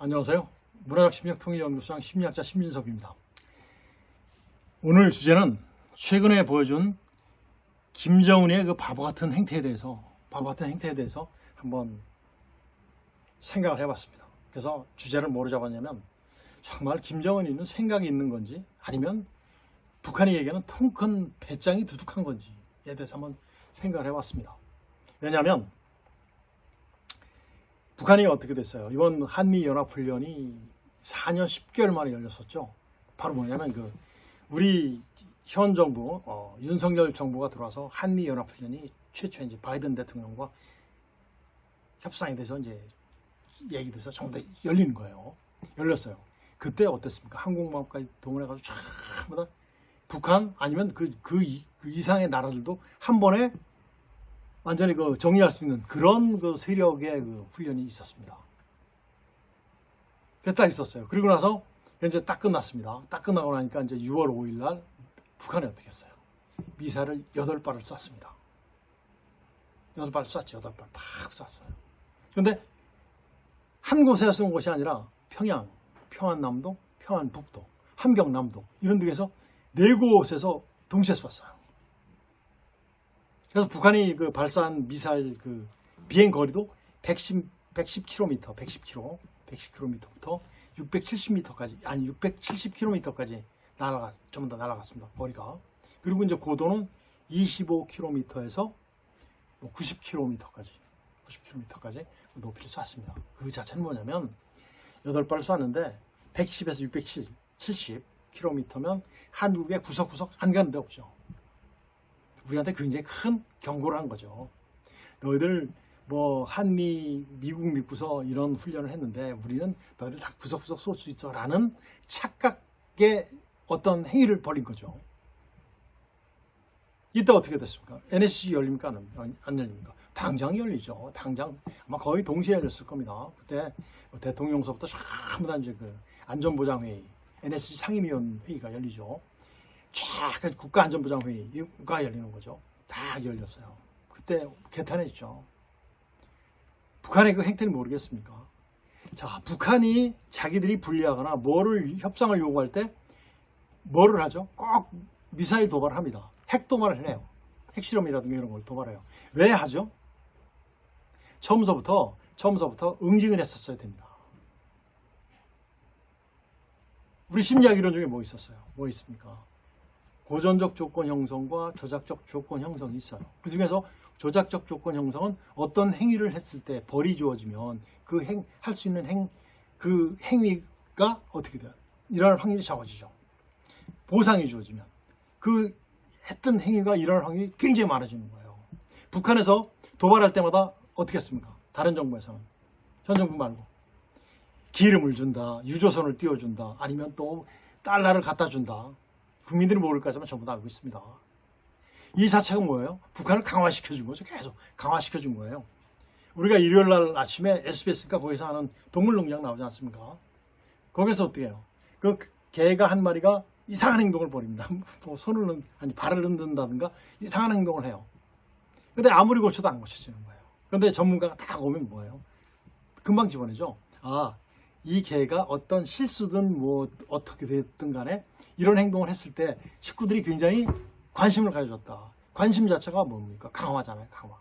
안녕하세요. 문화적 심리학 통일연구소장 심리학자 심진섭입니다. 오늘 주제는 최근에 보여준 김정은의 그 바보 같은 행태에 대해서 한번 생각을 해봤습니다. 그래서 주제를 뭐로 잡았냐면, 정말 김정은이는 생각이 있는 건지 아니면 북한이 얘기하는 통 큰 배짱이 두둑한 건지에 대해서 한번 생각을 해봤습니다. 왜냐하면 북한이 어떻게 됐어요? 이번 한미연합훈련이 4년 10개월 만에 열렸었죠. 바로 뭐냐면 우리 현 정부, 윤석열 정부가 들어와서 한미연합훈련이 최초에 이제 바이든 대통령과 협상이 돼서 이제 얘기돼서 전부 다 열리는 거예요. 열렸어요. 그때 어땠습니까? 항공모함까지 동원해가지고 전부 다 북한 아니면 그 이상의 나라들도 한 번에 완전히 정리할 수 있는 그런 세력의 훈련이 있었습니다. 그게 딱 있었어요. 그리고 나서 이제 딱 끝났습니다. 딱 끝나고 나니까 이제 6월 5일 날 북한이 어떻게 했어요? 미사일을 8발을 쐈습니다. 8발을 쐈죠. 8발 팍 쐈어요. 근데 한 곳에 쏜 것이 아니라 평양, 평안남도, 평안북도, 함경남도 이런 데에서 4곳에서 동시에 쐈어요. 그래서 북한이 발사한 미사일 비행 거리도 110km부터 670m까지, 아니 670km까지 전부 다 날아갔습니다. 거리가. 그리고 이제 고도는 25km에서 90km까지 높이를 쐈습니다. 그 자체는 뭐냐면 8발을 쐈는데 110에서 670km면 한국의 구석구석 안 가는 데 없죠. 우리한테 굉장히 큰 경고를 한 거죠. 너희들 한미, 미국 믿고서 이런 훈련을 했는데 우리는 너희들 다 구석구석 쏠 수 있어 라는 착각의 어떤 행위를 벌인 거죠. 이때 어떻게 됐습니까? NSC 열립니까? 안 열립니까? 당장 열리죠. 당장 아마 거의 동시에 열렸을 겁니다. 그때 대통령서부터 전부 다 이제 안전보장회의, NSC 상임위원 회의가 열리죠. 쫙 국가안전보장회의가 열리는 거죠. 다 열렸어요. 그때 개탄했죠. 북한의 그 행태를 모르겠습니까? 자, 북한이 자기들이 불리하거나 협상을 요구할 때 뭐를 하죠? 꼭 미사일 도발을 합니다. 핵 도발을 해요. 핵실험이라든가 이런 걸 도발해요. 왜 하죠? 처음서부터 응징을 했었어야 됩니다. 우리 심리학 이론 중에 뭐 있었어요? 뭐 있습니까? 고전적 조건 형성과 조작적 조건 형성이 있어요. 그 중에서 조작적 조건 형성은 어떤 행위를 했을 때 벌이 주어지면 할 수 있는 그 행위가 어떻게 돼요? 일어날 확률이 적어지죠. 보상이 주어지면 했던 행위가 일어날 확률이 굉장히 많아지는 거예요. 북한에서 도발할 때마다 어떻게 했습니까? 다른 정부에서는. 현 정부 말고. 기름을 준다, 유조선을 띄워준다, 아니면 또 달러를 갖다 준다. 국민들이 모를까지만 전부 다 알고 있습니다. 이 자체가 뭐예요? 북한을 강화시켜준 거죠. 계속 강화시켜준 거예요. 우리가 일요일 날 아침에 SBS가 거기서 하는 동물농장 나오지 않습니까? 거기서 어떻게 해요? 개가 한 마리가 이상한 행동을 벌입니다. 발을 흔든다든가 이상한 행동을 해요. 근데 아무리 고쳐도 안 고쳐지는 거예요. 그런데 전문가가 딱 오면 뭐예요? 금방 집어내죠. 이 개가 어떤 실수든 어떻게 됐든 간에 이런 행동을 했을 때 식구들이 굉장히 관심을 가져줬다. 관심 자체가 뭡니까? 강화잖아요. 강화.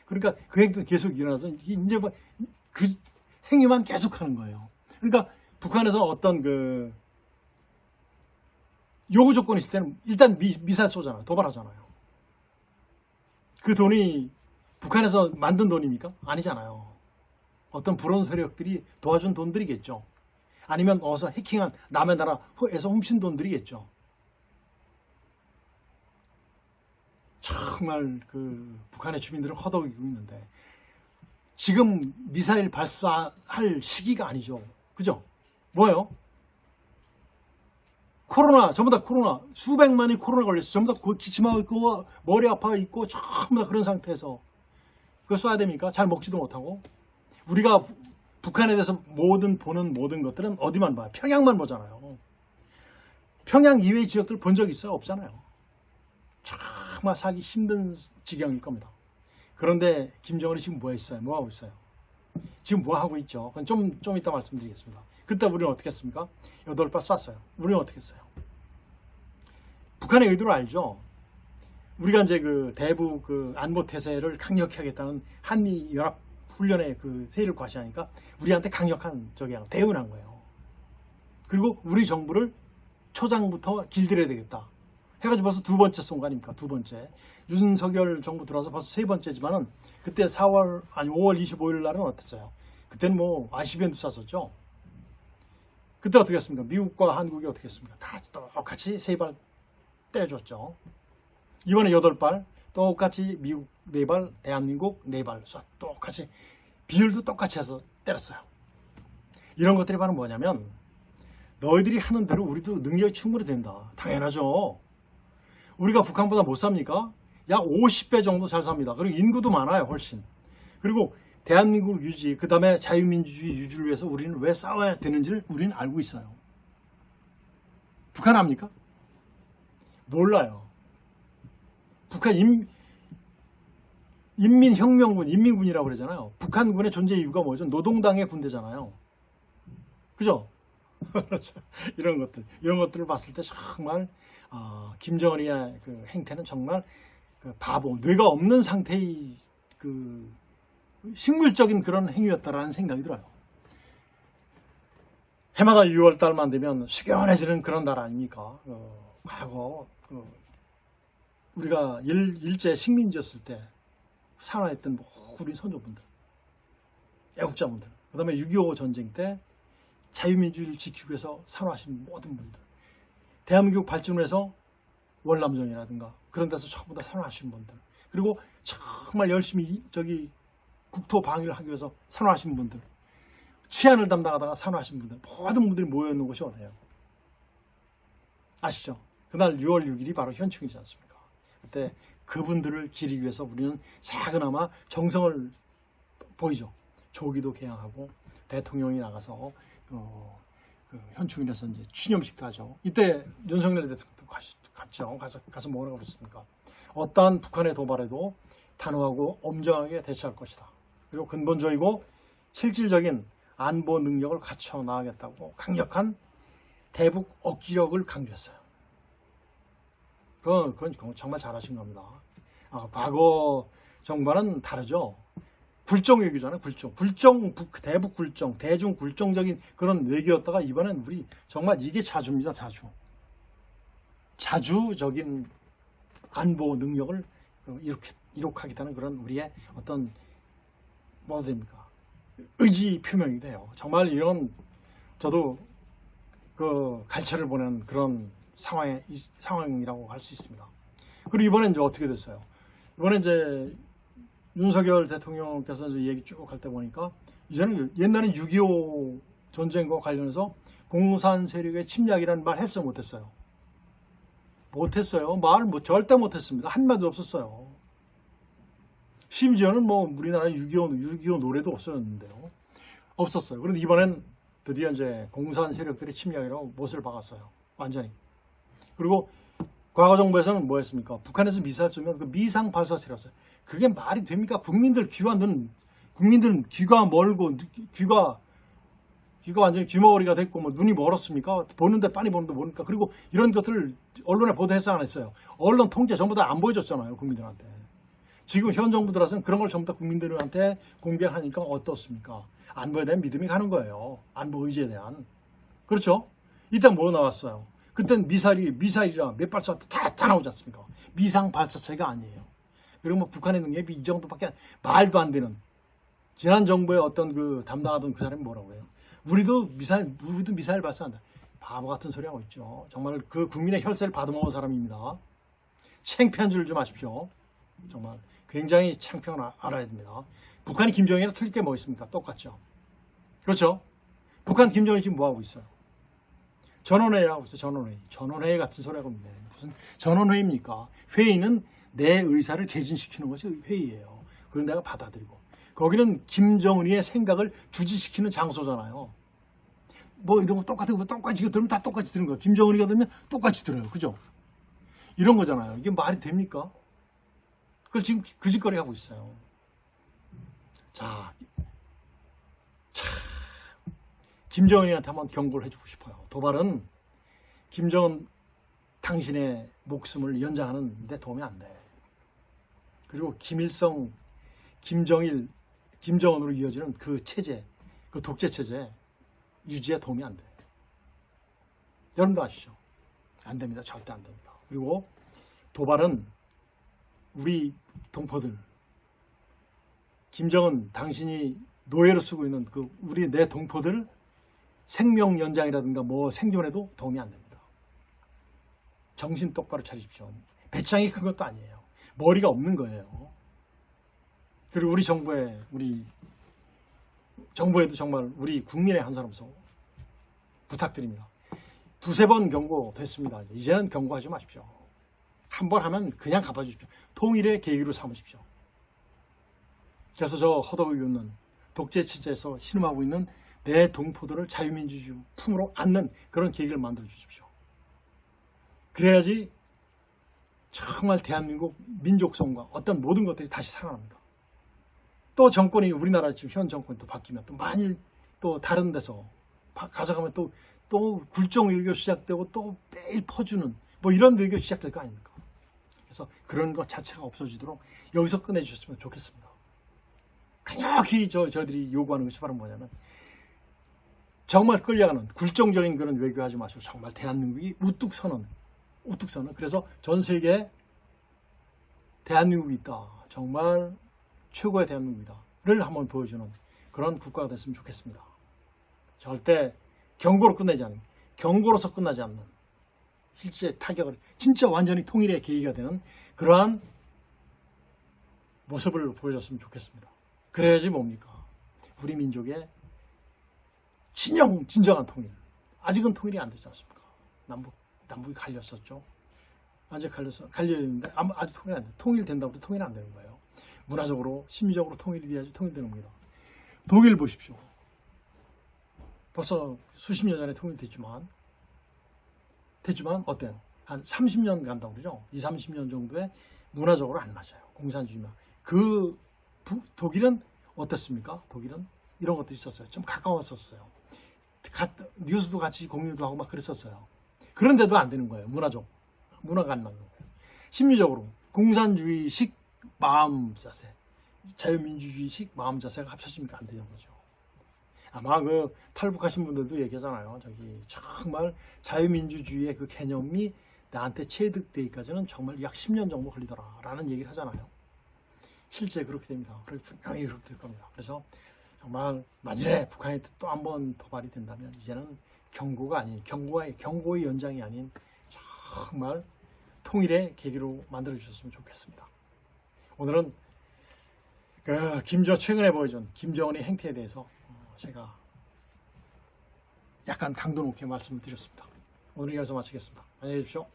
그러니까 그 행동이 계속 일어나서 이제 그 행위만 계속하는 거예요. 그러니까 북한에서 어떤 요구 조건이 있을 때는 일단 미사일 쏘잖아요. 도발하잖아요. 그 돈이 북한에서 만든 돈입니까? 아니잖아요. 어떤 불온 세력들이 도와준 돈들이겠죠. 아니면 어서 해킹한 남의 나라에서 훔친 돈들이겠죠. 정말 북한의 주민들은 허덕이고 있는데 지금 미사일 발사할 시기가 아니죠. 그죠? 뭐예요? 코로나, 전부 다 코로나, 수백만이 코로나 걸렸어요. 전부 다 기침하고 있고 머리 아파 있고 전부 다 그런 상태에서 그거 쏴야 됩니까? 잘 먹지도 못하고. 우리가 북한에 대해서 보는 모든 것들은 어디만 봐요? 평양만 보잖아요. 평양 이외의 지역들 본 적 있어요? 없잖아요. 정말 살기 힘든 지경일 겁니다. 그런데 김정은이 지금 뭐 하고 있어요? 지금 뭐 하고 있죠? 그건 좀 이따 말씀드리겠습니다. 그때 우리는 어떻게 했습니까? 8발 쐈어요. 우리는 어떻게 했어요? 북한의 의도를 알죠? 우리가 이제 그 대북 그 안보 태세를 강력히 하겠다는 한미 연합 훈련의 그 세를 과시하니까 우리한테 강력한 대응을 한 거예요. 그리고 우리 정부를 초장부터 길들여야 되겠다 해가지고 벌써 두 번째 쏜 거 아닙니까? 두 번째. 윤석열 정부 들어와서 벌써 세 번째지만은 그때 5월 25일 날은 어땠어요? 그때는 뭐 ICBM도 쐈었죠. 그때 어떻게 했습니까? 미국과 한국이 어떻게 했습니까? 다 똑같이 세 발 때려줬죠. 이번에 8발 똑같이 미국 4발, 대한민국 4발 똑같이 비율도 똑같이 해서 때렸어요. 이런 것들이 바로 뭐냐면 너희들이 하는 대로 우리도 능력이 충분히 된다. 당연하죠. 우리가 북한보다 못 삽니까? 약 50배 정도 잘 삽니다. 그리고 인구도 많아요. 훨씬. 그리고 대한민국 유지, 그 다음에 자유민주주의 유지를 위해서 우리는 왜 싸워야 되는지를 우리는 알고 있어요. 북한 압니까? 몰라요. 북한 인민혁명군, 인민군이라고 그러잖아요. 북한군의 존재 이유가 뭐죠? 노동당의 군대잖아요. 그죠? 그렇죠. 이런 것들을 봤을 때 정말 김정은의 그 행태는 정말 그 바보, 뇌가 없는 상태의 그 식물적인 그런 행위였다라는 생각이 들어요. 해마다 6월 달만 되면 숙연해지는 그런 날 아닙니까? 과거 우리가 일제 식민지였을 때 산화했던 우리 선조분들, 애국자분들, 그 다음에 6.25 전쟁 때 자유민주주의를 지키기 위해서 산화하신 모든 분들, 대한민국 발전을 해서 월남전이라든가 그런 데서 전부 다 산화하신 분들, 그리고 정말 열심히 국토 방위를 하기 위해서 산화하신 분들, 치안을 담당하다가 산화하신 분들, 모든 분들이 모여있는 곳이 어디예요? 아시죠? 그날 6월 6일이 바로 현충이지 않습니까? 그때 그분들을 기리기 위해서 우리는 작은아마 정성을 보이죠. 조기도 개항하고 대통령이 나가서 그 현충일에서 이제 취념식도 하죠. 이때 윤석열 대통령도 갔죠. 가서 뭐라고 그랬습니까? 어떠한 북한의 도발에도 단호하고 엄정하게 대처할 것이다. 그리고 근본적이고 실질적인 안보 능력을 갖춰 나가겠다고 강력한 대북 억지력을 강조했어요. 그건 정말 잘하신 겁니다. 과거 정부와는 다르죠. 굴종 외교잖아요. 대북 굴종, 대중 굴종적인 그런 외교였다가 이번엔 우리 정말 이게 자주입니다. 자주적인 안보 능력을 이룩하겠다는 그런 우리의 어떤 뭐가 됩니까? 의지 표명이 돼요. 정말 이런 저도 그 갈채를 보낸 그런 상황이라고 할 수 있습니다. 그리고 이번에 이제 어떻게 됐어요? 이번에 이제 윤석열 대통령께서 이제 얘기 쭉 할 때 보니까 이제는 옛날에 6.25 전쟁과 관련해서 공산 세력의 침략이라는 말 했어요, 못했어요? 못했어요. 절대 못했습니다. 한마디도 없었어요. 심지어는 뭐 우리나라 6.25 노래도 없었는데요. 없었어요. 그런데 이번엔 드디어 이제 공산 세력들의 침략이라고 못을 박았어요. 완전히. 그리고 과거 정부에서는 뭐 했습니까? 북한에서 미사일 쏘면 그 미상 발사체였어요. 그게 말이 됩니까? 국민들은 귀가 멀고 귀가 완전히 귀머거리가 됐고 뭐 눈이 멀었습니까? 보는데 빤히 보는데 모르니까. 그리고 이런 것들을 언론에 보도했어 안 했어요? 언론 통제 전부 다 안 보여줬잖아요, 국민들한테. 지금 현 정부 들어서는 그런 걸 전부 다 국민들한테 공개하니까 어떻습니까? 안보에 대한 믿음이 가는 거예요. 안보 의지에 대한. 그렇죠? 이때 뭐 나왔어요? 그때는 미사일이랑 몇 발 쐈다 다 나오지 않습니까? 미상 발사체가 아니에요. 그리고 뭐 북한의 능력이 이 정도밖에 말도 안 되는. 지난 정부의 어떤 그 담당하던 그 사람이 뭐라고 해요? 우리도 미사일 발사한다. 바보 같은 소리 하고 있죠. 정말 그 국민의 혈세를 받아먹은 사람입니다. 창피한 줄 좀 아십시오. 정말 굉장히 창피한 알아야 됩니다. 북한이 김정일이랑 틀릴 게 뭐 있습니까? 똑같죠. 그렇죠? 북한 김정일이 지금 뭐 하고 있어요? 전원회의라고 있어요. 전원회의 같은 소리 하고 있네. 무슨 전원회의입니까? 회의는 내 의사를 개진시키는 것이 회의예요. 그걸 내가 받아들이고. 거기는 김정은이의 생각을 주지시키는 장소잖아요. 뭐 이런 거 똑같이 들으면 다 똑같이 들은 거예요. 김정은이가 들으면 똑같이 들어요. 그죠? 이런 거잖아요. 이게 말이 됩니까? 그걸 지금 그 짓거리 하고 있어요. 자, 김정은이한테 한번 경고를 해주고 싶어요. 도발은 김정은 당신의 목숨을 연장하는 데 도움이 안 돼. 그리고 김일성, 김정일, 김정은으로 이어지는 그 체제, 그 독재 체제 유지에 도움이 안 돼. 여러분도 아시죠? 안 됩니다. 절대 안 됩니다. 그리고 도발은 우리 동포들, 김정은 당신이 노예로 쓰고 있는 그 우리 내 동포들 생명 연장이라든가 뭐 생존에도 도움이 안 됩니다. 정신 똑바로 차리십시오. 배짱이 큰 것도 아니에요. 머리가 없는 거예요. 그리고 우리 정부에도 정말 우리 국민의 한 사람으로서 부탁드립니다. 두세 번 경고됐습니다. 이제는 경고하지 마십시오. 한 번 하면 그냥 갚아주십시오. 통일의 계기로 삼으십시오. 그래서 저 허덕이 웃는 독재 체제에서 신음하고 있는 내 동포들을 자유민주주의 품으로 안는 그런 계기를 만들어 주십시오. 그래야지 정말 대한민국 민족성과 어떤 모든 것들이 다시 살아납니다. 또 정권이 우리나라 지금 현 정권이 또 바뀌면 또 만일 또 다른 데서 가져가면 또 굴종 외교 시작되고 또 매일 퍼주는 뭐 이런 외교 시작될 거 아닙니까? 그래서 그런 것 자체가 없어지도록 여기서 끝내주셨으면 좋겠습니다. 강력히 저희들이 요구하는 것이 바로 뭐냐면 정말 끌려가는 굴종적인 그런 외교하지 마시고 정말 대한민국이 우뚝 서는 그래서 전 세계에 대한민국이 있다. 정말 최고의 대한민국이다를 한번 보여주는 그런 국가가 됐으면 좋겠습니다. 절대 경고로서 끝나지 않는 실제 타격을 진짜 완전히 통일의 계기가 되는 그러한 모습을 보여줬으면 좋겠습니다. 그래야지 뭡니까? 우리 민족의 진정한 통일. 아직은 통일이 안 되지 않습니까? 남북이 갈렸었죠. 완전히 갈려있는데 아직 통일이 안 돼. 통일된다고 해도 통일이 안 되는 거예요. 문화적으로, 심리적으로 통일이 돼야지 통일되는 겁니다. 독일 보십시오. 벌써 수십 년 전에 통일됐지만 어때요? 한 30년 간다고 그러죠? 20, 30년 정도에 문화적으로 안 맞아요. 공산주의만. 독일은 어땠습니까? 독일은 이런 것들이 있었어요. 좀 가까웠었어요. 뉴스도 같이 공유도 하고 막 그랬었어요. 그런데도 안 되는 거예요. 문화가 안 맞는 거예요. 심리적으로 공산주의식 마음 자세, 자유민주주의식 마음 자세가 합쳐지니까 안 되는 거죠. 아마 그 탈북하신 분들도 얘기하잖아요. 정말 자유민주주의의 그 개념이 나한테 체득되기까지는 정말 약 10년 정도 걸리더라라는 얘기를 하잖아요. 실제 그렇게 됩니다. 분명히 그렇게 될 겁니다. 그래서 정말 만일에 북한이 또 한 번 도발이 된다면 이제는 경고가 아닌 경고의 연장이 아닌 정말 통일의 계기로 만들어 주셨으면 좋겠습니다. 오늘은 최근에 보여준 김정은의 행태에 대해서 제가 약간 강도 높게 말씀을 드렸습니다. 오늘 여기서 마치겠습니다. 안녕히 계십시오.